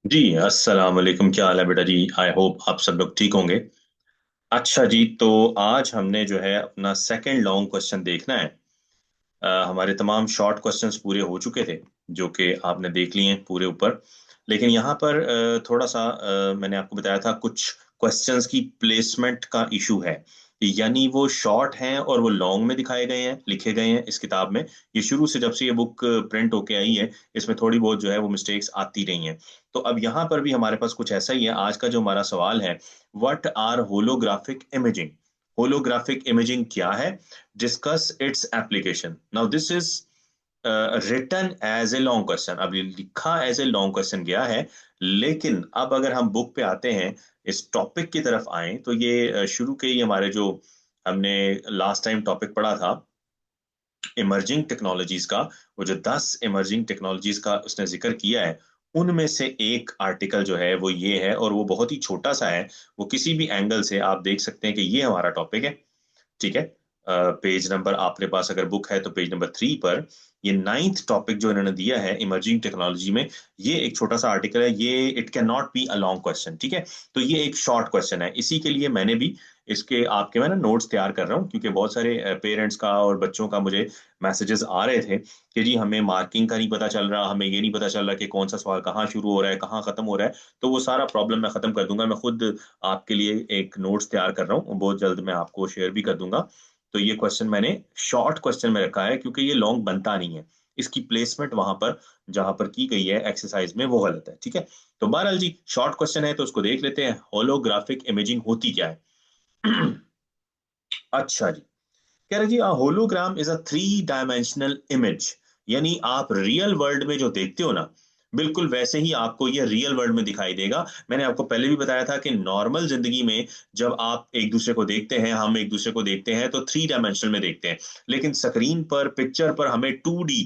जी अस्सलाम वालेकुम। क्या हाल है बेटा जी? आई होप आप सब लोग ठीक होंगे। अच्छा जी, तो आज हमने जो है अपना सेकंड लॉन्ग क्वेश्चन देखना है। हमारे तमाम शॉर्ट क्वेश्चंस पूरे हो चुके थे जो कि आपने देख लिए हैं पूरे ऊपर। लेकिन यहाँ पर थोड़ा सा मैंने आपको बताया था कुछ क्वेश्चंस की प्लेसमेंट का इशू है। यानी वो शॉर्ट हैं और वो लॉन्ग में दिखाए गए हैं, लिखे गए हैं इस किताब में। ये शुरू से जब से ये बुक प्रिंट होके आई है, इसमें थोड़ी बहुत जो है वो मिस्टेक्स आती रही हैं। तो अब यहाँ पर भी हमारे पास कुछ ऐसा ही है। आज का जो हमारा सवाल है, what are holographic imaging? Holographic imaging क्या है? Discuss its application. Now this is written as a long question. अब ये लिखा एज ए लॉन्ग क्वेश्चन गया है, लेकिन अब अगर हम बुक पे आते हैं, इस टॉपिक की तरफ आए, तो ये शुरू के ही हमारे जो हमने लास्ट टाइम टॉपिक पढ़ा था इमर्जिंग टेक्नोलॉजीज का, वो जो 10 इमर्जिंग टेक्नोलॉजीज का उसने जिक्र किया है, उनमें से एक आर्टिकल जो है वो ये है, और वो बहुत ही छोटा सा है। वो किसी भी एंगल से आप देख सकते हैं कि ये हमारा टॉपिक है। ठीक है। पेज नंबर आपके पास अगर बुक है तो पेज नंबर 3 पर ये नाइन्थ टॉपिक जो इन्होंने दिया है इमर्जिंग टेक्नोलॉजी में, ये एक छोटा सा आर्टिकल है। ये it can not be a long question. ठीक है। तो ये एक शॉर्ट क्वेश्चन है, इसी के लिए मैंने भी इसके आपके मैं ना नोट्स तैयार कर रहा हूँ, क्योंकि बहुत सारे पेरेंट्स का और बच्चों का मुझे मैसेजेस आ रहे थे कि जी हमें मार्किंग का नहीं पता चल रहा, हमें ये नहीं पता चल रहा कि कौन सा सवाल कहाँ शुरू हो रहा है, कहाँ खत्म हो रहा है। तो वो सारा प्रॉब्लम मैं खत्म कर दूंगा। मैं खुद आपके लिए एक नोट्स तैयार कर रहा हूँ, बहुत जल्द मैं आपको शेयर भी कर दूंगा। तो ये क्वेश्चन मैंने शॉर्ट क्वेश्चन में रखा है, क्योंकि ये लॉन्ग बनता नहीं है। इसकी प्लेसमेंट वहां पर जहां पर की गई है एक्सरसाइज में, वो गलत है। ठीक है। तो बहरहाल जी, शॉर्ट क्वेश्चन है तो उसको देख लेते हैं। होलोग्राफिक इमेजिंग होती क्या है? अच्छा जी, कह रहे जी hologram is a three dimensional image. यानी आप रियल वर्ल्ड में जो देखते हो ना, बिल्कुल वैसे ही आपको ये रियल वर्ल्ड में दिखाई देगा। मैंने आपको पहले भी बताया था कि नॉर्मल जिंदगी में जब आप एक दूसरे को देखते हैं, हम एक दूसरे को देखते हैं, तो थ्री डायमेंशनल में देखते हैं। लेकिन स्क्रीन पर, पिक्चर पर हमें 2D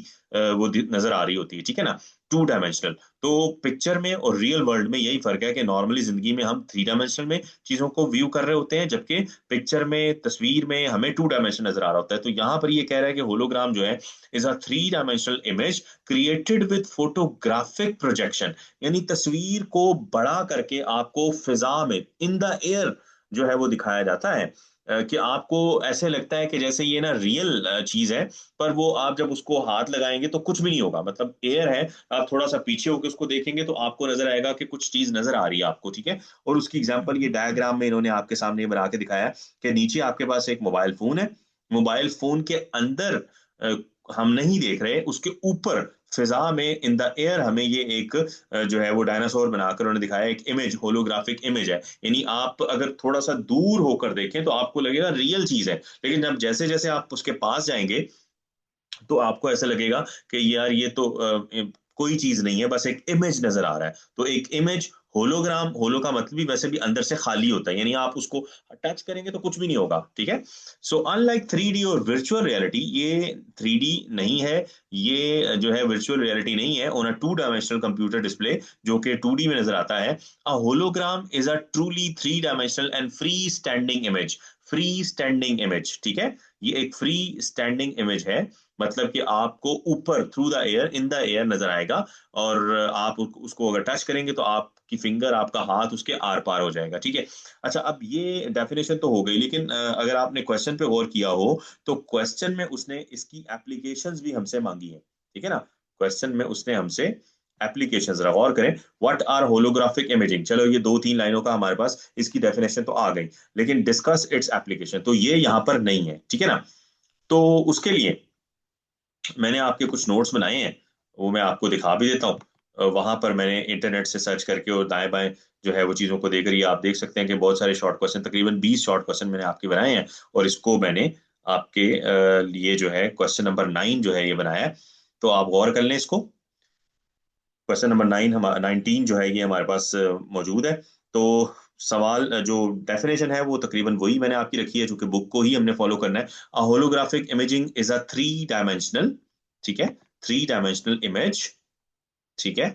नजर आ रही होती है। ठीक है ना? Two dimensional. तो पिक्चर में और रियल वर्ल्ड में यही फर्क है कि नॉर्मली जिंदगी में हम थ्री डायमेंशनल में चीजों को व्यू कर रहे होते हैं, जबकि पिक्चर में, तस्वीर में हमें टू डायमेंशन नजर आ रहा होता है। तो यहां पर ये कह रहा है कि होलोग्राम जो है is a three dimensional image created with photographic projection. यानी तस्वीर को बड़ा करके आपको फिजा में, इन द एयर जो है वो दिखाया जाता है। कि आपको ऐसे लगता है कि जैसे ये ना रियल चीज है, पर वो आप जब उसको हाथ लगाएंगे तो कुछ भी नहीं होगा, मतलब एयर है। आप थोड़ा सा पीछे होकर उसको देखेंगे तो आपको नजर आएगा कि कुछ चीज नजर आ रही है आपको। ठीक है। और उसकी एग्जांपल ये डायग्राम में इन्होंने आपके सामने बना के दिखाया कि नीचे आपके पास एक मोबाइल फोन है। मोबाइल फोन के अंदर अ, हम नहीं देख रहे, उसके ऊपर फिजा में, इन द एयर, हमें ये एक जो है वो डायनासोर बनाकर उन्होंने दिखाया। एक इमेज, होलोग्राफिक इमेज है। यानी आप अगर थोड़ा सा दूर होकर देखें तो आपको लगेगा रियल चीज है, लेकिन जब जैसे जैसे आप उसके पास जाएंगे तो आपको ऐसा लगेगा कि यार ये तो कोई चीज नहीं है, बस एक इमेज नजर आ रहा है। तो एक इमेज, होलोग्राम, होलो का मतलब भी वैसे भी अंदर से खाली होता है, यानी आप उसको टच करेंगे तो कुछ भी नहीं होगा। ठीक है। सो अनलाइक 3D और वर्चुअल रियलिटी, ये 3D नहीं है, ये जो है वर्चुअल रियलिटी नहीं है on a two dimensional computer display जो कि 2D में नजर आता है। A hologram is a truly three dimensional and free standing image. Free standing image. ठीक है। ये एक फ्री स्टैंडिंग इमेज है, मतलब कि आपको ऊपर, through the air, in the air नजर आएगा। और आप उसको अगर टच करेंगे तो आपकी फिंगर, आपका हाथ उसके आर पार हो जाएगा। ठीक है। अच्छा, अब ये डेफिनेशन तो हो गई, लेकिन अगर आपने क्वेश्चन पे गौर किया हो तो क्वेश्चन में उसने इसकी एप्लीकेशंस भी हमसे मांगी है। ठीक है ना? क्वेश्चन में उसने हमसे एप्लीकेशंस, जरा गौर करें। व्हाट आर होलोग्राफिक इमेजिंग, चलो ये दो तीन लाइनों का हमारे पास इसकी डेफिनेशन तो आ गई, लेकिन डिस्कस इट्स एप्लीकेशन तो ये यहाँ पर नहीं है। ठीक है ना? तो उसके लिए मैंने आपके कुछ नोट्स बनाए हैं, वो मैं आपको दिखा भी देता हूँ। वहां पर मैंने इंटरनेट से सर्च करके और दाएं बाएं जो है वो चीजों को देख रही है। आप देख सकते हैं कि बहुत सारे शॉर्ट क्वेश्चन, तकरीबन 20 शॉर्ट क्वेश्चन मैंने आपके बनाए हैं। और इसको मैंने आपके लिए जो है क्वेश्चन नंबर 9 जो है ये बनाया है। तो आप गौर कर लें इसको। क्वेश्चन नंबर 9, हम 19 जो है ये हमारे पास मौजूद है। तो सवाल जो डेफिनेशन है वो तकरीबन वही मैंने आपकी रखी है, चूंकि बुक को ही हमने फॉलो करना है। A holographic imaging is a three dimensional, ठीक है, थ्री डायमेंशनल इमेज। ठीक है।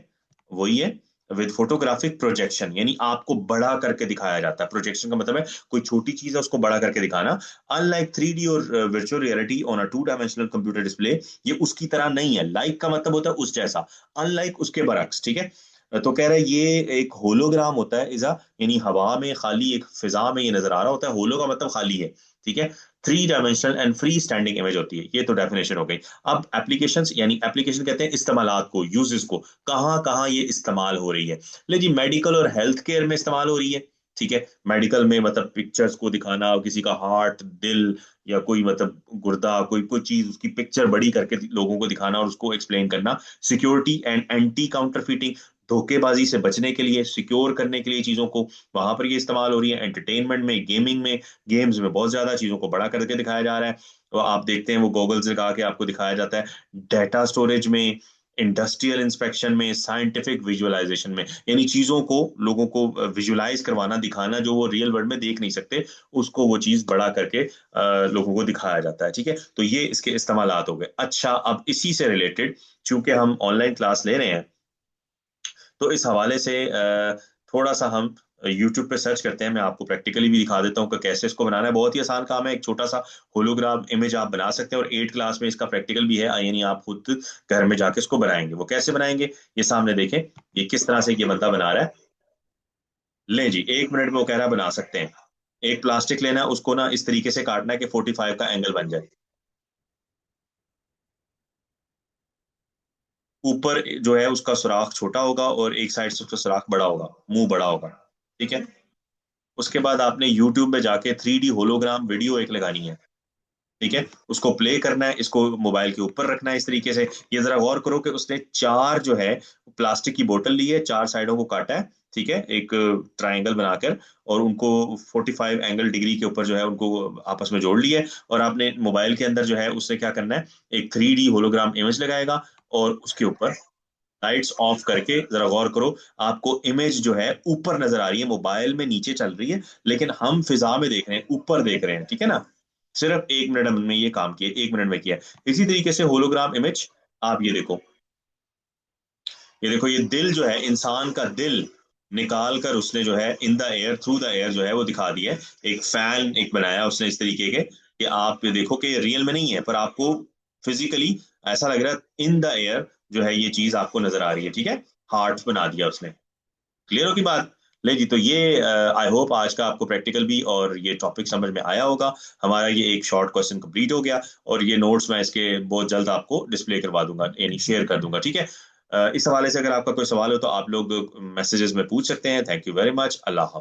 वही है, विद फोटोग्राफिक प्रोजेक्शन, यानी आपको बड़ा करके दिखाया जाता है। प्रोजेक्शन का मतलब है कोई छोटी चीज है उसको बड़ा करके दिखाना। अनलाइक 3D और virtual reality on a two dimensional computer display, ये उसकी तरह नहीं है। लाइक का मतलब होता है उस जैसा, अनलाइक उसके बरक्स। ठीक है। तो कह रहा है ये एक होलोग्राम होता है इजा, यानी हवा में खाली एक फिजा में ये नजर आ रहा होता है। होलो का मतलब खाली है, ठीक है। Three dimensional and free standing image होती है, ये तो डेफिनेशन हो गई। अब एप्लीकेशंस, यानी एप्लीकेशन कहते हैं इस्तेमालात को, यूजेस को, कहाँ कहाँ ये इस्तेमाल हो रही है। ले जी, मेडिकल और हेल्थ केयर में इस्तेमाल हो रही है, ठीक है। मेडिकल में मतलब पिक्चर्स को दिखाना, किसी का हार्ट, दिल, या कोई मतलब गुर्दा, कोई कोई चीज, उसकी पिक्चर बड़ी करके लोगों को दिखाना और उसको एक्सप्लेन करना। सिक्योरिटी एंड एंटी काउंटरफीटिंग, धोखेबाजी से बचने के लिए, सिक्योर करने के लिए चीजों को, वहां पर ये इस्तेमाल हो रही है। एंटरटेनमेंट में, गेमिंग में, गेम्स में बहुत ज्यादा चीजों को बड़ा करके दिखाया जा रहा है। तो आप देखते हैं वो गॉगल्स लगा के आपको दिखाया जाता है। डेटा स्टोरेज में, इंडस्ट्रियल इंस्पेक्शन में, साइंटिफिक विजुअलाइजेशन में, यानी चीजों को लोगों को विजुअलाइज करवाना, दिखाना, जो वो रियल वर्ल्ड में देख नहीं सकते, उसको वो चीज बड़ा करके लोगों को दिखाया जाता है, ठीक है। तो ये इसके इस्तेमालात हो गए। अच्छा, अब इसी से रिलेटेड, चूंकि हम ऑनलाइन क्लास ले रहे हैं, तो इस हवाले से थोड़ा सा हम यूट्यूब पे सर्च करते हैं। मैं आपको प्रैक्टिकली भी दिखा देता हूँ कि कैसे इसको बनाना है। बहुत ही आसान काम है, एक छोटा सा होलोग्राम इमेज आप बना सकते हैं, और 8 क्लास में इसका प्रैक्टिकल भी है, यानी आप खुद घर में जाके इसको बनाएंगे। वो कैसे बनाएंगे, ये सामने देखें, ये किस तरह से ये बंदा बना रहा है। ले जी, 1 मिनट में वो कह रहा है बना सकते हैं। एक प्लास्टिक लेना है, उसको ना इस तरीके से काटना है कि 45 का एंगल बन जाए। ऊपर जो है उसका सुराख छोटा होगा, और एक साइड से उसका सुराख बड़ा होगा, मुंह बड़ा होगा, ठीक है। उसके बाद आपने यूट्यूब में जाके 3D होलोग्राम वीडियो एक लगानी है, ठीक है। उसको प्ले करना है, इसको मोबाइल के ऊपर रखना है इस तरीके से। ये जरा गौर करो कि उसने चार जो है प्लास्टिक की बोतल ली है, चार साइडों को काटा है, ठीक है, एक ट्रायंगल बनाकर, और उनको 45 एंगल डिग्री के ऊपर जो है उनको आपस में जोड़ लिया है। और आपने मोबाइल के अंदर जो है उससे क्या करना है, एक 3D होलोग्राम इमेज लगाएगा, और उसके ऊपर लाइट्स ऑफ करके जरा गौर करो, आपको इमेज जो है ऊपर नजर आ रही है, मोबाइल में नीचे चल रही है, लेकिन हम फिजा में देख रहे हैं, ऊपर देख रहे हैं, ठीक है ना। सिर्फ 1 मिनट में ये काम किया, 1 मिनट में किया। इसी तरीके से होलोग्राम इमेज, आप ये देखो, ये देखो, ये दिल जो है, इंसान का दिल निकाल कर उसने जो है in the air, through the air जो है वो दिखा दिया है। एक फैन एक बनाया उसने इस तरीके के, कि आप ये देखो कि ये रियल में नहीं है, पर आपको फिजिकली ऐसा लग रहा है इन द एयर जो है ये चीज आपको नजर आ रही है, ठीक है। हार्ट बना दिया उसने। क्लियर हो की बात। ले जी, तो ये आई होप आज का आपको प्रैक्टिकल भी और ये टॉपिक समझ में आया होगा। हमारा ये एक शॉर्ट क्वेश्चन कंप्लीट हो गया, और ये नोट्स मैं इसके बहुत जल्द आपको डिस्प्ले करवा दूंगा, यानी शेयर कर दूंगा, ठीक है। इस हवाले से अगर आपका कोई सवाल हो तो आप लोग मैसेजेस में पूछ सकते हैं। Thank you very much. अल्लाह हाफ़िज़।